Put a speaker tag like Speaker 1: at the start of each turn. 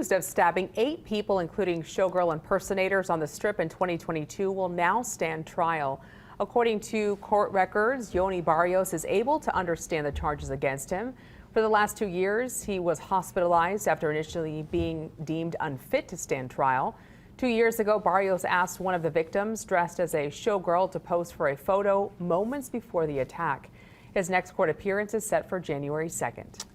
Speaker 1: accused of stabbing 8 people, including showgirl impersonators on the Strip in 2022, will now stand trial. According to court records, Yoni Barrios is able to understand the charges against him. For the last 2 years, he was hospitalized after initially being deemed unfit to stand trial. 2 years ago, Barrios asked one of the victims, dressed as a showgirl, to pose for a photo moments before the attack. His next court appearance is set for January 2nd.